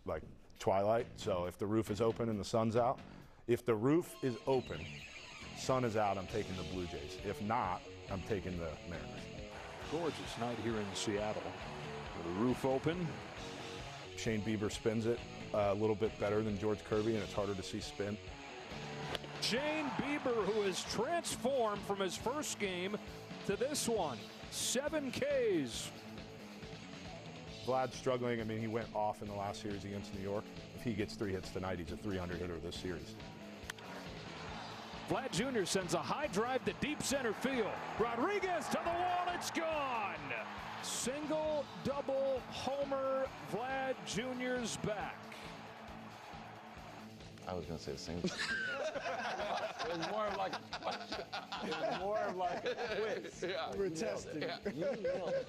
like twilight. So if the roof is open and the sun's out, if the roof is open, sun is out, I'm taking the Blue Jays. If not, I'm taking the Mariners. Gorgeous night here in Seattle. With the roof open. Shane Bieber spins it a little bit better than George Kirby, and it's harder to see spin. Shane Bieber, who has transformed from his first game to this one. 7 Ks. Vlad's struggling. I mean, he went off in the last series against New York. If he gets 3 hits tonight, he's a 300 hitter this series. Vlad Jr. sends a high drive to deep center field. Rodriguez to the wall, it's gone. Single, double, homer, Vlad Jr.'s back. I was going to say the same thing. It was more of like a question. It was more of like a quiz. Yeah, we're testing. You nailed it.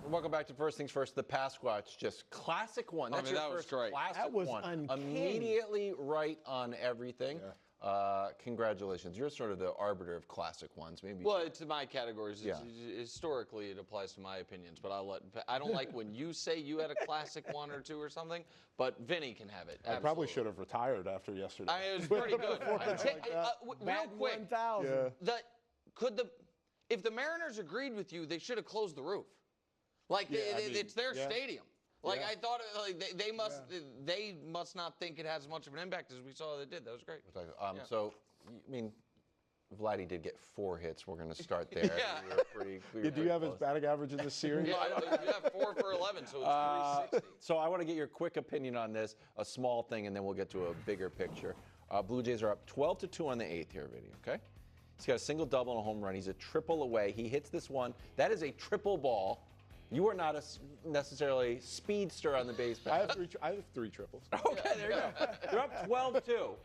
Welcome back to First Things First, the Pasquatch. Just classic one. That's your that was first great. classic That was one. uncanny. Immediately right on everything. Yeah. Congratulations. You're sort of the arbiter of classic ones. Maybe. Well, it's my categories. Yeah. Historically, it applies to my opinions, but I don't like when you say you had a classic one or two or something, but Vinny can have it. I probably should have retired after yesterday. It was pretty good. Real quick, 1,000. If the Mariners agreed with you, they should have closed the roof. Like it's their stadium. Like I thought, they must not think it has as much of an impact as we saw they did. That was great. So, I mean, Vladdy did get 4 hits. We're going to start there. We were Do you have his batting average in this series? Yeah, you have 4 for 11, so it's 360. So I want to get your quick opinion on this, a small thing, and then we'll get to a bigger picture. Blue Jays are up 12-2 on the 8th here, Vinny, okay? He's got a single, double, and a home run. He's a triple away. He hits this one. That is a triple ball. You are not necessarily speedster on the base path. I have 3 triples. Okay, there you go. They're up 12-2,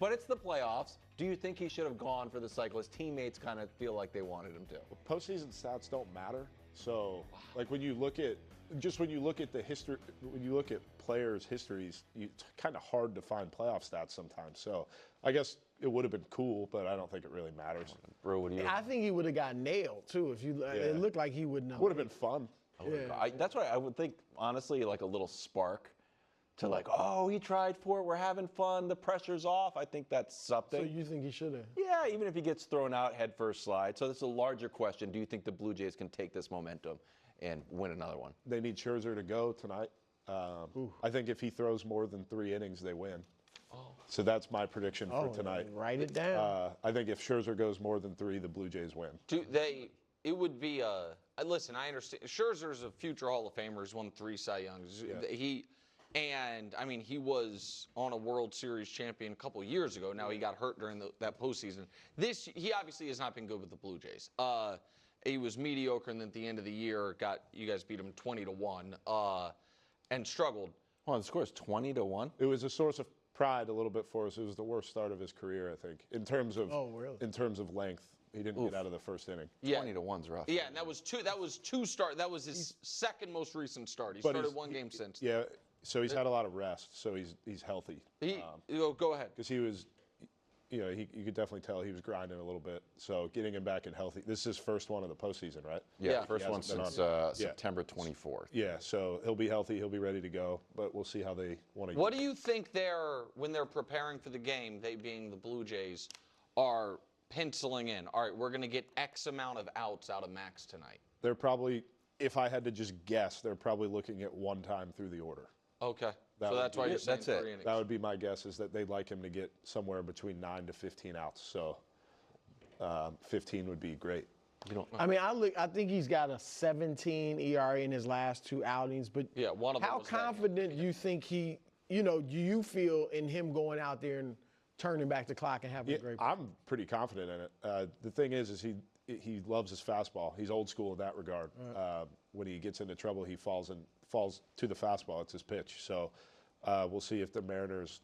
but it's the playoffs. Do you think he should have gone for the cycle? His teammates kind of feel like they wanted him to. Postseason stats don't matter. So, like when you look at the history, when you look at players' histories, it's kind of hard to find playoff stats sometimes. So, I guess it would have been cool, but I don't think it really matters. Bro, what do you? I think he would have got nailed too if you. It looked like he would not. Would have been fun. That's why I would think, honestly, like a little spark to like, oh, he tried for it. We're having fun. The pressure's off. I think that's something. So you think he should have? Yeah, even if he gets thrown out head first slide. So this is a larger question. Do you think the Blue Jays can take this momentum and win another one? They need Scherzer to go tonight. I think if he throws more than 3 innings, they win. So that's my prediction for tonight. Write it down. I think if Scherzer goes more than 3, the Blue Jays win. It would be listen, I understand. Scherzer's a future Hall of Famer. He's won 3 Cy Youngs. Yeah. He was on a World Series champion a couple years ago. Now he got hurt during that postseason. He obviously has not been good with the Blue Jays. He was mediocre, and then at the end of the year, you guys beat him 20-1, and struggled. Well, the score is 20-1. It was a source of pride a little bit for us. It was the worst start of his career, I think, in terms of length. He didn't get out of the first inning. Yeah. 20-1's rough. Yeah, and that was two start. That was his second most recent start. He started 1 game since. Yeah, so he's had a lot of rest, so he's healthy. Go ahead. Because he was, you could definitely tell he was grinding a little bit. So getting him back and healthy. This is his first one of the postseason, right? Yeah, first one since September 24th. Yeah, so he'll be healthy. He'll be ready to go. But we'll see how they want to. What do you think when they're preparing for the game, they being the Blue Jays, are penciling in? All right, we're going to get X amount of outs out of Max tonight. They're probably, if I had to just guess, they're probably looking at 1 time through the order. Okay. So that's why you're saying 3 innings. That would be my guess, is that they'd like him to get somewhere between 9 to 15 outs. So 15 would be great. I think he's got a 17 ERA in his last 2 outings. But yeah, one of them. How confident do you think do you feel in him going out there and turning back the clock and having a great play? I'm pretty confident in it. The thing is he loves his fastball. He's old school in that regard. When he gets into trouble, he falls to the fastball. It's his pitch. So we'll see if the Mariners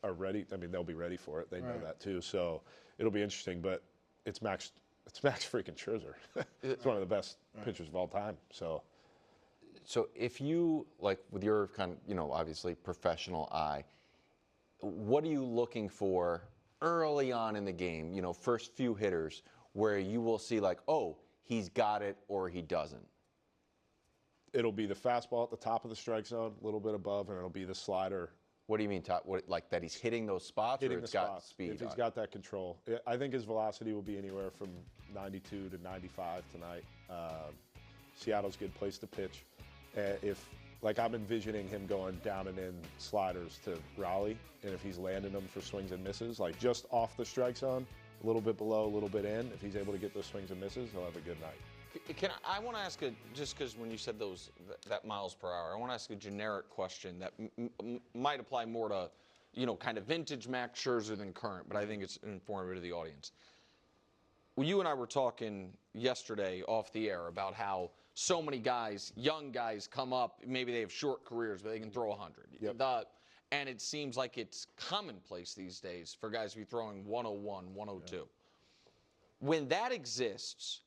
are ready. I mean, they'll be ready for it. They know that too. So it'll be interesting. But it's Max freaking Scherzer. It's one of the best pitchers of all time. So if you, like, with your kind of, obviously professional eye, what are you looking for early on in the game, first few hitters, where you will see like, oh, he's got it or he doesn't? it'll be the fastball at the top of the strike zone, a little bit above, and it'll be the slider. What do you mean, top? What, like that he's hitting those spots, Hitting or the it's got spots. speed? If he's on got that control. I think his velocity will be anywhere from 92 to 95 tonight. Seattle's a good place to pitch. Like I'm envisioning him going down and in sliders to Raleigh, and if he's landing them for swings and misses, like just off the strike zone, a little bit below, a little bit in, if he's able to get those swings and misses, he'll have a good night. I want to ask just because when you said that miles per hour, I want to ask a generic question that might apply more to, kind of vintage Max Scherzer than current, but I think it's informative to the audience. Well, you and I were talking yesterday off the air about how so many guys, young guys, come up. Maybe they have short careers, but they can throw 100. Yep. And it seems like it's commonplace these days for guys to be throwing 101, 102. Yeah. When that exists,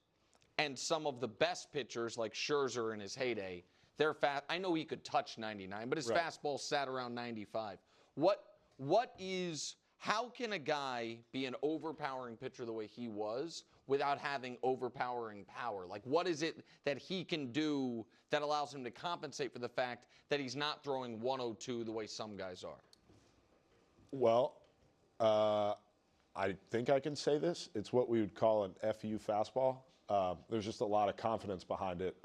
and some of the best pitchers like Scherzer in his heyday, they're fast. I know he could touch 99, but his fastball sat around 95. How can a guy be an overpowering pitcher the way he was without having overpowering power? Like, what is it that he can do that allows him to compensate for the fact that he's not throwing 102 the way some guys are? Well, I think I can say this. It's what we would call an FU fastball. There's just a lot of confidence behind it.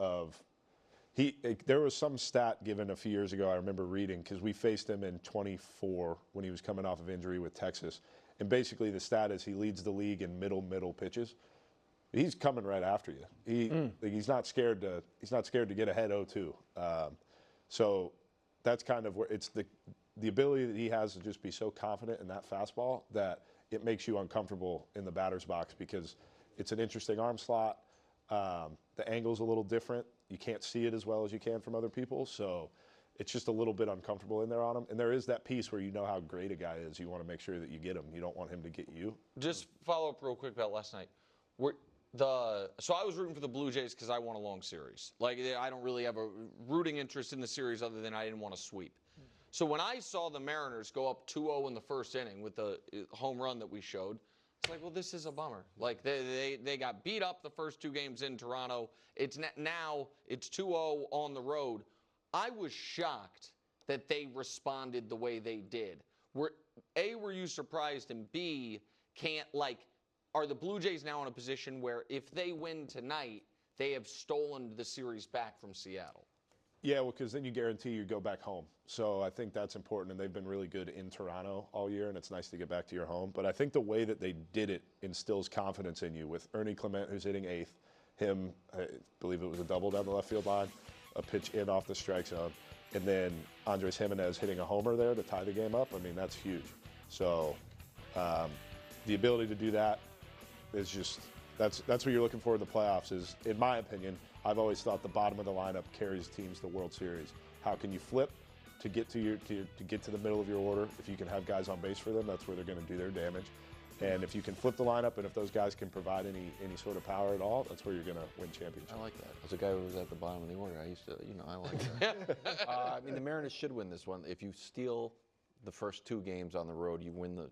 There was some stat given a few years ago I remember reading, because we faced him in 24 when he was coming off of injury with Texas. And basically the stat is he leads the league in middle pitches. He's coming right after you. He's not scared to get ahead 0-2. So that's kind of where it's the ability that he has to just be so confident in that fastball that it makes you uncomfortable in the batter's box, because it's an interesting arm slot. The angle's a little different. You can't see it as well as you can from other people, so it's just a little bit uncomfortable in there on him. And there is that piece where you know how great a guy is. You want to make sure that you get him. You don't want him to get you. Just follow up real quick about last night. So I was rooting for the Blue Jays because I won a long series. Like, I don't really have a rooting interest in the series other than I didn't want to sweep. So when I saw the Mariners go up 2-0 in the first inning with the home run that we showed, it's like, well, this is a bummer. Like, they got beat up the first two games in Toronto. Now it's 2-0 on the road. I was shocked that they responded the way they did. Were you surprised? And B, are the Blue Jays now in a position where if they win tonight, they have stolen the series back from Seattle? Yeah, well, because then you guarantee you go back home. So I think that's important, and they've been really good in Toronto all year, and it's nice to get back to your home. But I think the way that they did it instills confidence in you, with Ernie Clement, who's hitting eighth, him, I believe it was a double down the left field line, a pitch in off the strike zone, and then Andres Jimenez hitting a homer there to tie the game up. I mean, that's huge. So the ability to do that is just that's what you're looking for in the playoffs. Is, in my opinion, I've always thought the bottom of the lineup carries teams to World Series. How can you flip to get to get to the middle of your order? If you can have guys on base for them, that's where they're going to do their damage. And if you can flip the lineup, and if those guys can provide any sort of power at all, that's where you're going to win championships. I like that. As a guy who was at the bottom of the order, I used to, I like that. I mean, the Mariners should win this one. If you steal the first two games on the road, you win the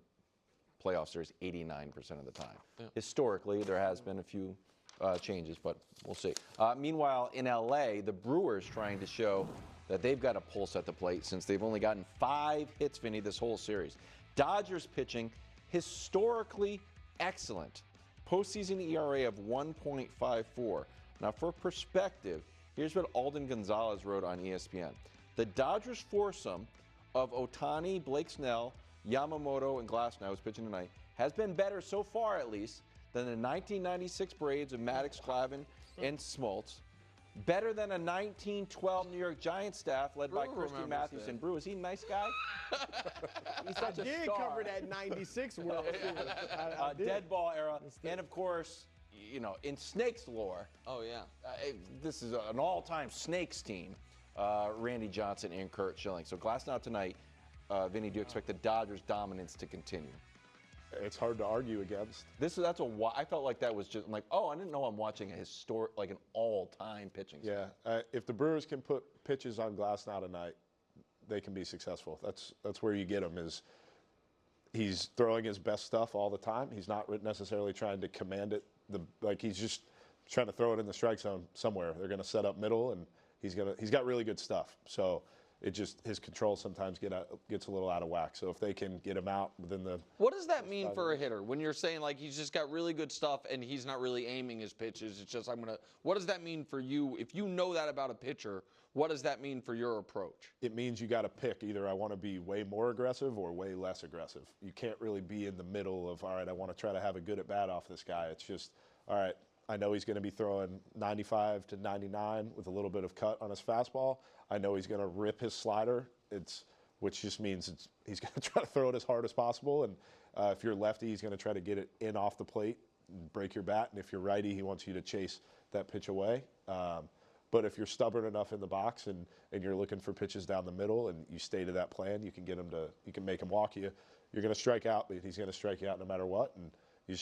playoff series 89% of the time. Yeah. Historically, there has been a few changes, but we'll see. Meanwhile, in LA, the Brewers trying to show that they've got a pulse at the plate, since they've only gotten 5 hits, Vinny, this whole series. Dodgers pitching historically excellent. Postseason ERA of 1.54. Now, for perspective, here's what Alden Gonzalez wrote on ESPN. The Dodgers foursome of Ohtani, Blake Snell, Yamamoto, and Glassnow, who's pitching tonight, has been better so far, at least, than the 1996 Braves of Maddox, Clavin, and Smoltz. Better than a 1912 New York Giants staff led by Christy Matthews and Brew. Is he a nice guy? He's such a star. Cover that 96 World Series. Dead ball era. And, of course, in Snakes lore. Oh, yeah. This is an all-time Snakes team. Randy Johnson and Kurt Schilling. So Glassnow tonight. Vinny, do you expect the Dodgers' dominance to continue? It's hard to argue against. I felt like that was just like, oh, I didn't know I'm watching a historic, like an all-time pitching. Yeah, if the Brewers can put pitches on Glassnow tonight, they can be successful. That's where you get him. Is he's throwing his best stuff all the time. He's not necessarily trying to command it. He's just trying to throw it in the strike zone somewhere. They're going to set up middle, and he's got really good stuff. So his control sometimes gets a little out of whack. So if they can get him out within the What does that mean for a hitter when you're saying like he's just got really good stuff and he's not really aiming his pitches? It's just what does that mean for you? If you know that about a pitcher, what does that mean for your approach? It means you got to pick either I want to be way more aggressive or way less aggressive. You can't really be in the middle of, all right, I want to try to have a good at bat off this guy. It's just, all right, I know he's going to be throwing 95 to 99 with a little bit of cut on his fastball. I know he's going to rip his slider, which just means he's going to try to throw it as hard as possible. And if you're lefty, he's going to try to get it in off the plate and break your bat. And if you're righty, he wants you to chase that pitch away. But if you're stubborn enough in the box and you're looking for pitches down the middle and you stay to that plan, you can make him walk you. You're going to strike out, but he's going to strike you out no matter what. And you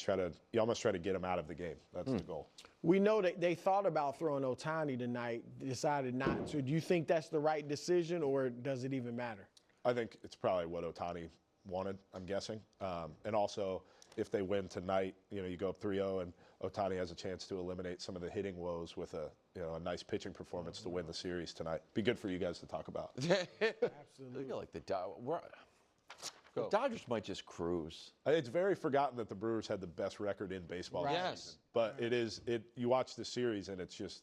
almost try to get him out of the game. That's the goal. We know that they thought about throwing Ohtani tonight, decided not to. Do you think that's the right decision, or does it even matter? I think it's probably what Ohtani wanted, I'm guessing. And also, if they win tonight, you go up 3-0 and Ohtani has a chance to eliminate some of the hitting woes with a nice pitching performance to win the series tonight. Be good for you guys to talk about. I feel like the Dodgers might just cruise. It's very forgotten that the Brewers had the best record in baseball. Right. This season. But you watch the series and it's just,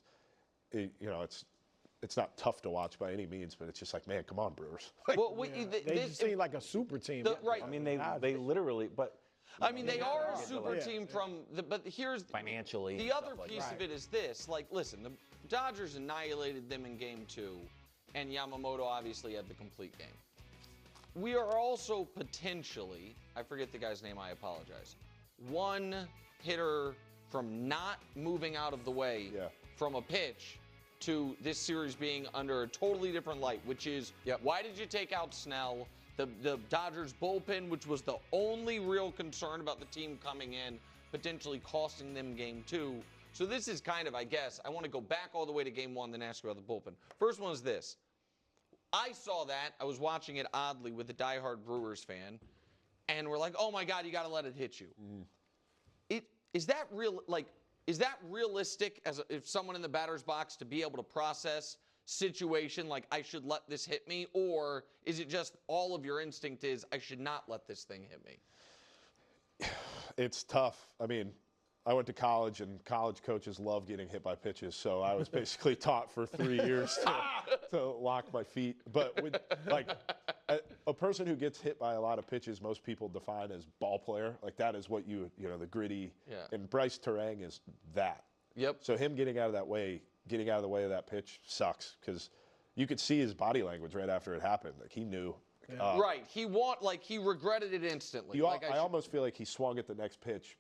it's not tough to watch by any means, but it's just like, man, come on, Brewers. Well, They just seem like a super team. Right. I mean, they literally, but. They are a super team but here's financially. The other like piece of it is this. Like, listen, the Dodgers annihilated them in Game 2, and Yamamoto obviously had the complete game. We are also potentially, I forget the guy's name, I apologize, one hitter from not moving out of the way from a pitch to this series being under a totally different light, which is, why did you take out Snell? The Dodgers bullpen, which was the only real concern about the team coming in, potentially costing them Game 2. So this is kind of, I guess, I want to go back all the way to Game 1, then ask you about the bullpen. First one is this. I saw that. I was watching it oddly with a diehard Brewers fan, and we're like, oh, my God, you got to let it hit you. Is that real? Like, is that realistic if someone in the batter's box to be able to process situation like I should let this hit me, or is it just all of your instinct is I should not let this thing hit me? It's tough. I mean, I went to college, and college coaches love getting hit by pitches, so I was basically taught for 3 years to lock my feet. But with, a person who gets hit by a lot of pitches, most people define as ball player. Like, that is what the gritty. Yeah. And Bryce Terang is that. Yep. So him getting out of the way of that pitch sucks, because you could see his body language right after it happened. Like, he knew. Right. He regretted it instantly. I almost feel like he swung at the next pitch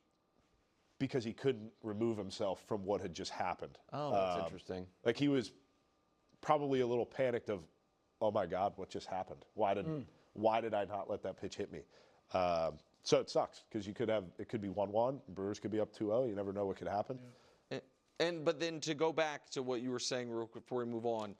because he couldn't remove himself from what had just happened. Oh, that's interesting. Like, he was probably a little panicked of, oh my God, what just happened? Why did I not let that pitch hit me? So it sucks, because it could be 1-1. Brewers could be up 2-0. You never know what could happen. Yeah. But then to go back to what you were saying real quick before we move on,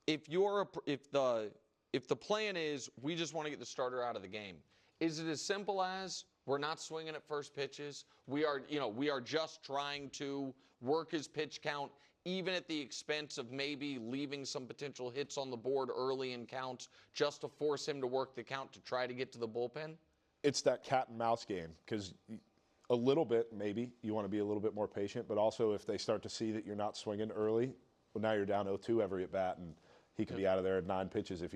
if the plan is we just want to get the starter out of the game, is it as simple as we're not swinging at first pitches? We are just trying to work his pitch count, even at the expense of maybe leaving some potential hits on the board early in counts, just to force him to work the count to try to get to the bullpen? It's that cat and mouse game, because a little bit, maybe, you want to be a little bit more patient, but also if they start to see that you're not swinging early, well, now you're down 0-2 every at bat, and he could be out of there at 9 pitches if he